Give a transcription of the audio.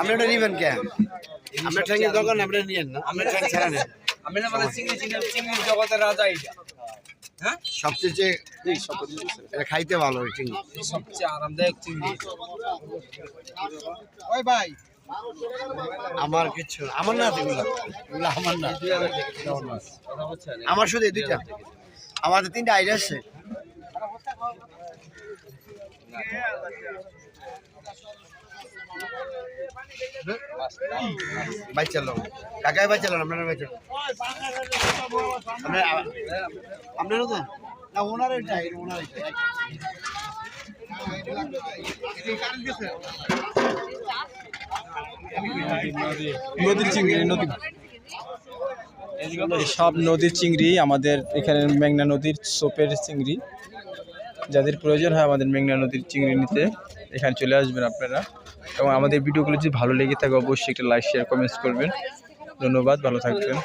আপনারা নিবেন কে? আমরা ঠ্যাঙের দোকান আপনারা নিয়েন না, আমরা ঠ্যাং ছাড়া নেন। আমি না মানে চিংড়ি জগতের রাজা এটা। হ্যাঁ, সবচেয়ে এটা খাইতে ভালো ওই চিংড়ি, সবচেয়ে আরামদায়ক চিংড়ি। ওই ভাই আমার কিছু আমার না, এগুলা এগুলা আমার না, আমার শুধু এই দুইটা। আমাদের 3টা আইডিয়া আছে। ভাই চলো কাকাই, ভাই চলো আপনারা, ভাই চলো আপনারা তো না, ওনার চাই, ওনার নদীর চিংড়ি, সব নদীর চিংড়ি আমাদের এখানে মেঘনা নদীর সোপের চিংড়ি। যাদের প্রয়োজন হয় আমাদের মেঘনা নদীর চিংড়ি নিতে এখানে চলে আসবেন আপনারা। এবং আমাদের ভিডিওগুলো যদি ভালো লেগে থাকে অবশ্যই একটা লাইক, শেয়ার, কমেন্টস করবেন। ধন্যবাদ, ভালো থাকবেন।